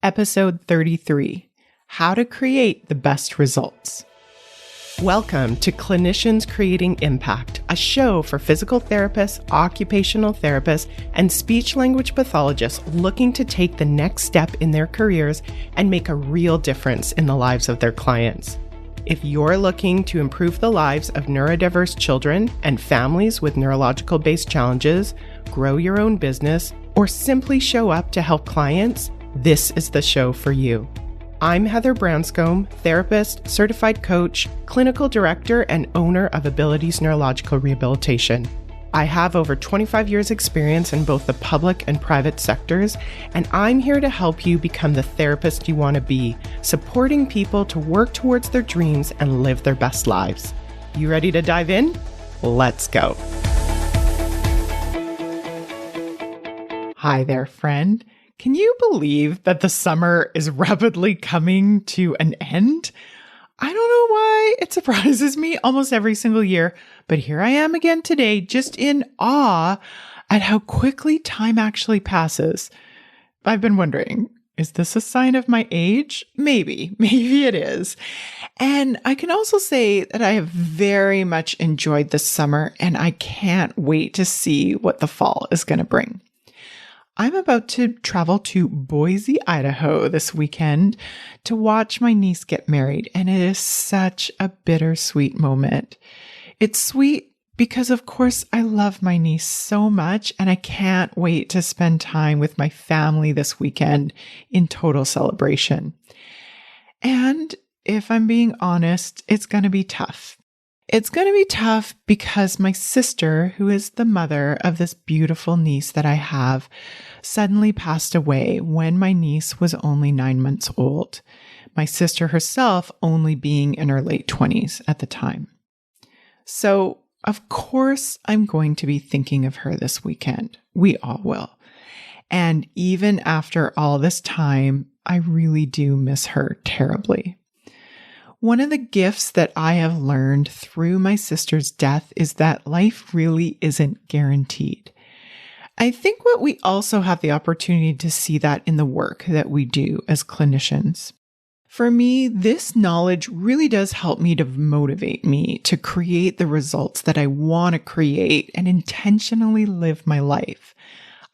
Episode 33, How to Create the Best Results. Welcome to Clinicians Creating Impact, a show for physical therapists, occupational therapists, and speech-language pathologists looking to take the next step in their careers and make a real difference in the lives of their clients. If you're looking to improve the lives of neurodiverse children and families with neurological-based challenges, grow your own business, or simply show up to help clients, this is the show for you. I'm Heather Branscombe, therapist, certified coach, clinical director, and owner of Abilities Neurological Rehabilitation. I have over 25 years experience in both the public and private sectors, and I'm here to help you become the therapist you want to be, supporting people to work towards their dreams and live their best lives. You ready to dive in? Let's go. Hi there, friend. Can you believe that the summer is rapidly coming to an end? I don't know why it surprises me almost every single year, but here I am again today, just in awe at how quickly time actually passes. I've been wondering, is this a sign of my age? Maybe it is. And I can also say that I have very much enjoyed the summer, and I can't wait to see what the fall is going to bring. I'm about to travel to Boise, Idaho this weekend to watch my niece get married, and it is such a bittersweet moment. It's sweet because, of course, I love my niece so much, and I can't wait to spend time with my family this weekend in total celebration. And if I'm being honest, it's going to be tough. It's going to be tough because my sister, who is the mother of this beautiful niece that I have, suddenly passed away when my niece was only 9 months old. My sister herself only being in her late 20s at the time. So, of course, I'm going to be thinking of her this weekend. We all will. And even after all this time, I really do miss her terribly. One of the gifts that I have learned through my sister's death is that life really isn't guaranteed. I think what we also have the opportunity to see that in the work that we do as clinicians. For me, this knowledge really does help me to motivate me to create the results that I want to create and intentionally live my life.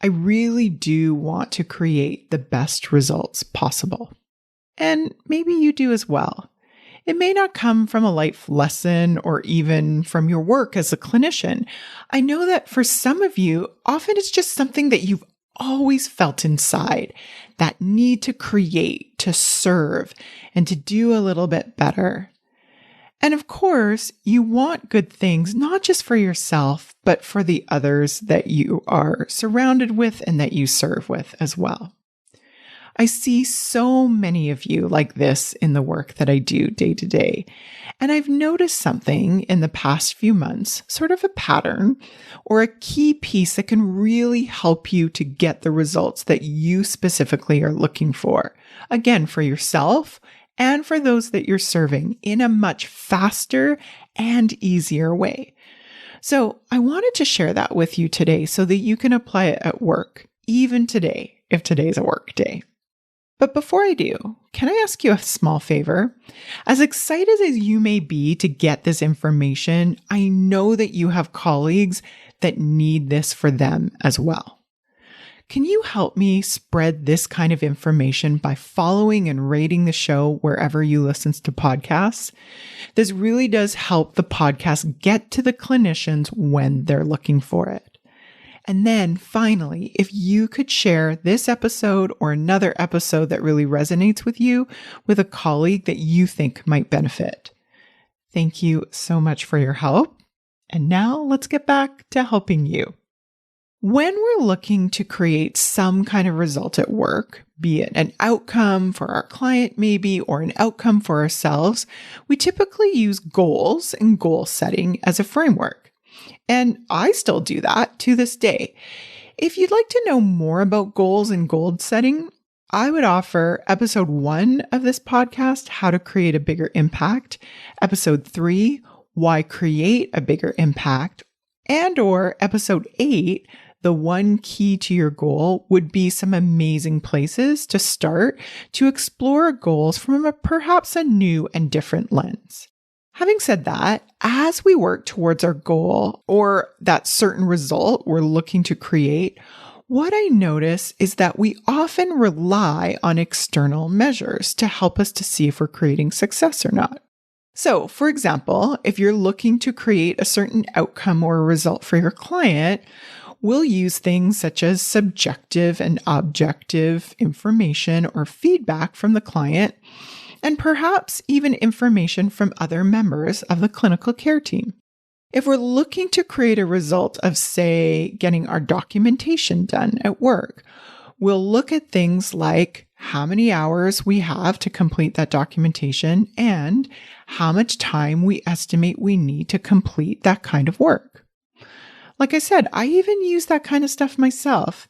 I really do want to create the best results possible. And maybe you do as well. It may not come from a life lesson or even from your work as a clinician. I know that for some of you, often it's just something that you've always felt inside, that need to create, to serve, and to do a little bit better. And of course, you want good things, not just for yourself, but for the others that you are surrounded with and that you serve with as well. I see so many of you like this in the work that I do day to day. And I've noticed something in the past few months, sort of a pattern or a key piece that can really help you to get the results that you specifically are looking for. Again, for yourself and for those that you're serving in a much faster and easier way. So I wanted to share that with you today so that you can apply it at work, even today, if today's a work day. But before I do, can I ask you a small favor? As excited as you may be to get this information, I know that you have colleagues that need this for them as well. Can you help me spread this kind of information by following and rating the show wherever you listen to podcasts? This really does help the podcast get to the clinicians when they're looking for it. And then finally, if you could share this episode or another episode that really resonates with you with a colleague that you think might benefit. Thank you so much for your help. And now let's get back to helping you. When we're looking to create some kind of result at work, be it an outcome for our client maybe, or an outcome for ourselves, we typically use goals and goal setting as a framework. And I still do that to this day. If you'd like to know more about goals and goal setting, I would offer episode 1 of this podcast, How to Create a Bigger Impact, episode 3, Why Create a Bigger Impact, and or episode 8, the one key to your goal would be some amazing places to start to explore goals from perhaps a new and different lens. Having said that, as we work towards our goal or that certain result we're looking to create, what I notice is that we often rely on external measures to help us to see if we're creating success or not. So, for example, if you're looking to create a certain outcome or a result for your client, we'll use things such as subjective and objective information or feedback from the client, and perhaps even information from other members of the clinical care team. If we're looking to create a result of, say, getting our documentation done at work, we'll look at things like how many hours we have to complete that documentation and how much time we estimate we need to complete that kind of work. Like I said, I even use that kind of stuff myself.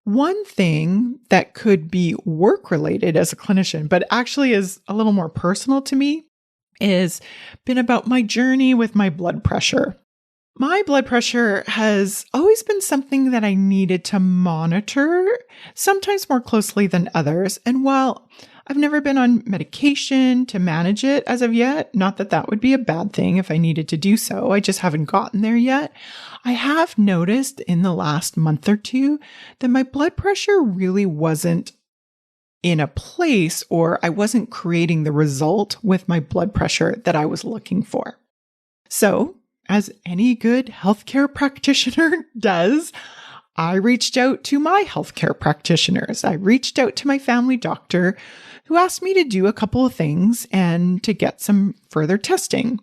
One thing that could be work-related as a clinician, but actually is a little more personal to me, is been about my journey with my blood pressure. My blood pressure has always been something that I needed to monitor, sometimes more closely than others. And while I've never been on medication to manage it as of yet, not that that would be a bad thing if I needed to do so, I just haven't gotten there yet. I have noticed in the last month or two that my blood pressure really wasn't in a place, or I wasn't creating the result with my blood pressure that I was looking for. So, as any good healthcare practitioner does, I reached out to my healthcare practitioners. I reached out to my family doctor, who asked me to do a couple of things and to get some further testing.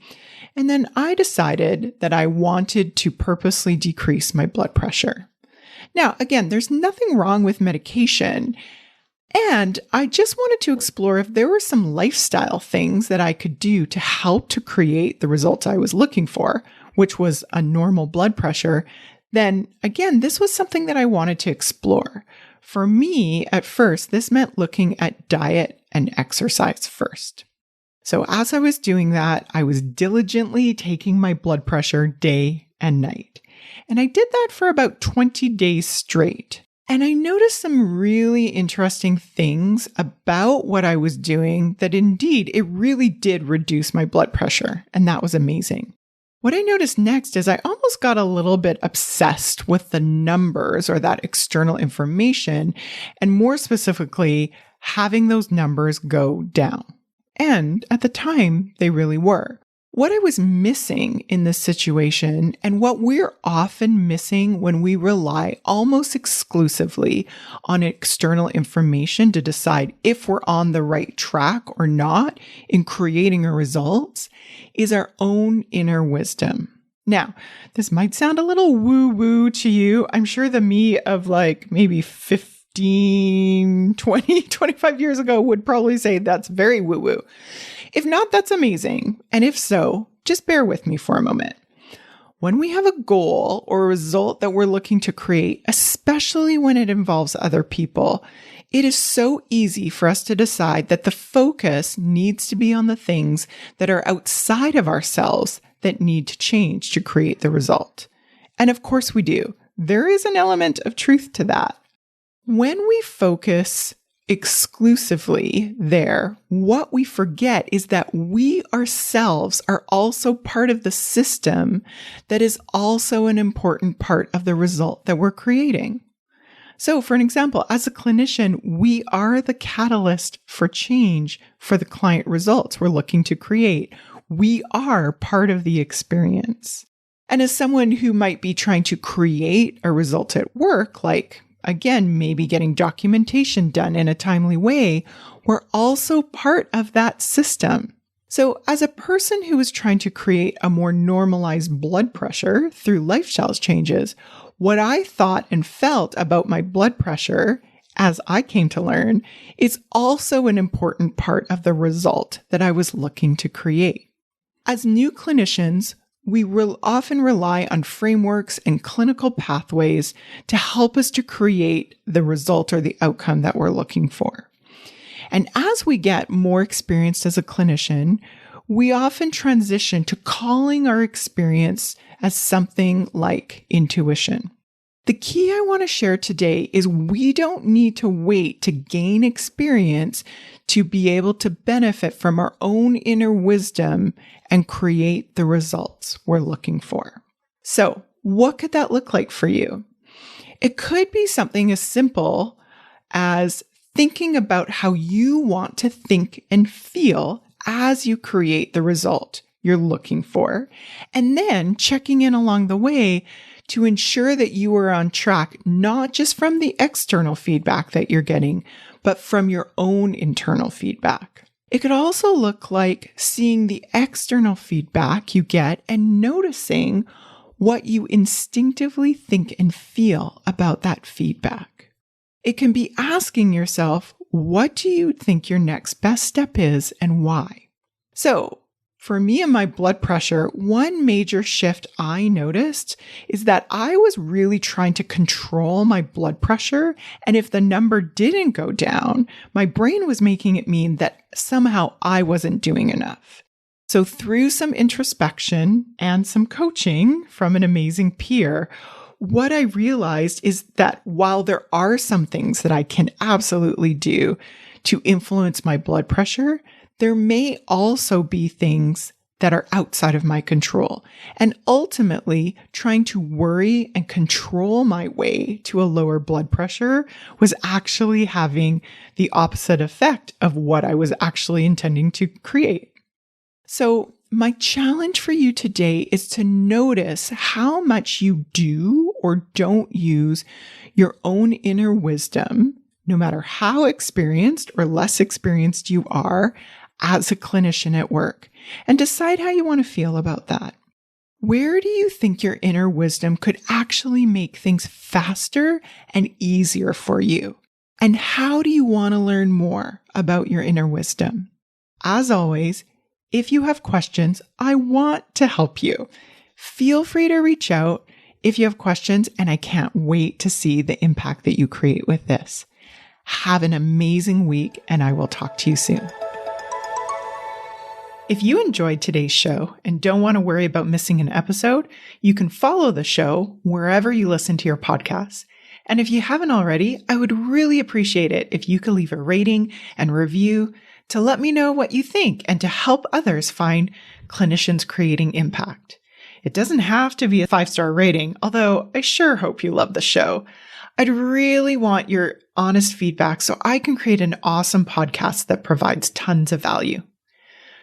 And then I decided that I wanted to purposely decrease my blood pressure. Now, again, there's nothing wrong with medication. And I just wanted to explore if there were some lifestyle things that I could do to help to create the results I was looking for, which was a normal blood pressure. Then again, this was something that I wanted to explore. For me, at first, this meant looking at diet and exercise first. So as I was doing that, I was diligently taking my blood pressure day and night. And I did that for about 20 days straight. And I noticed some really interesting things about what I was doing that indeed, it really did reduce my blood pressure. And that was amazing. What I noticed next is I almost got a little bit obsessed with the numbers or that external information, and more specifically, having those numbers go down. And at the time, they really were. What I was missing in this situation, and what we're often missing when we rely almost exclusively on external information to decide if we're on the right track or not in creating our results, is our own inner wisdom. Now, this might sound a little woo-woo to you. I'm sure the me of like maybe 15, 20, 25 years ago would probably say that's very woo-woo. If not, that's amazing. And if so, just bear with me for a moment. When we have a goal or a result that we're looking to create, especially when it involves other people, it is so easy for us to decide that the focus needs to be on the things that are outside of ourselves that need to change to create the result. And of course we do. There is an element of truth to that. When we focus exclusively there, what we forget is that we ourselves are also part of the system that is also an important part of the result that we're creating. So for an example, as a clinician, we are the catalyst for change for the client results we're looking to create. We are part of the experience. And as someone who might be trying to create a result at work, like again, maybe getting documentation done in a timely way, we're also part of that system. So as a person who is trying to create a more normalized blood pressure through lifestyle changes, what I thought and felt about my blood pressure, as I came to learn, is also an important part of the result that I was looking to create. As new clinicians, we will often rely on frameworks and clinical pathways to help us to create the result or the outcome that we're looking for. And as we get more experienced as a clinician, we often transition to calling our experience as something like intuition. The key I want to share today is we don't need to wait to gain experience to be able to benefit from our own inner wisdom and create the results we're looking for. So, what could that look like for you? It could be something as simple as thinking about how you want to think and feel as you create the result you're looking for, and then checking in along the way to ensure that you are on track, not just from the external feedback that you're getting, but from your own internal feedback. It could also look like seeing the external feedback you get and noticing what you instinctively think and feel about that feedback. It can be asking yourself, what do you think your next best step is and why? So, for me and my blood pressure, one major shift I noticed is that I was really trying to control my blood pressure. And if the number didn't go down, my brain was making it mean that somehow I wasn't doing enough. So through some introspection and some coaching from an amazing peer, what I realized is that while there are some things that I can absolutely do to influence my blood pressure, there may also be things that are outside of my control. And ultimately, trying to worry and control my way to a lower blood pressure was actually having the opposite effect of what I was actually intending to create. So my challenge for you today is to notice how much you do or don't use your own inner wisdom, no matter how experienced or less experienced you are as a clinician at work, and decide how you want to feel about that. Where do you think your inner wisdom could actually make things faster and easier for you? And how do you want to learn more about your inner wisdom? As always, if you have questions, I want to help you. Feel free to reach out if you have questions, and I can't wait to see the impact that you create with this. Have an amazing week, and I will talk to you soon. If you enjoyed today's show and don't want to worry about missing an episode, you can follow the show wherever you listen to your podcasts. And if you haven't already, I would really appreciate it if you could leave a rating and review to let me know what you think and to help others find clinicians creating impact. It doesn't have to be a 5-star rating, although I sure hope you love the show. I'd really want your honest feedback so I can create an awesome podcast that provides tons of value.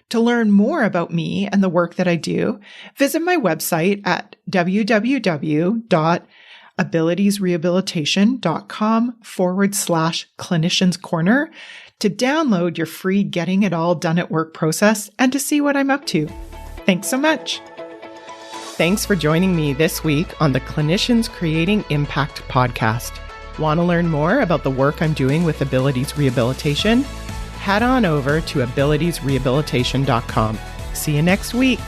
To learn more about me and the work that I do, visit my website at www.abilitiesrehabilitation.com/clinicians corner to download your free Getting It All Done at Work process and to see what I'm up to. Thanks so much. Thanks for joining me this week on the Clinicians Creating Impact podcast. Want to learn more about the work I'm doing with Abilities Rehabilitation? Head on over to abilitiesrehabilitation.com. See you next week.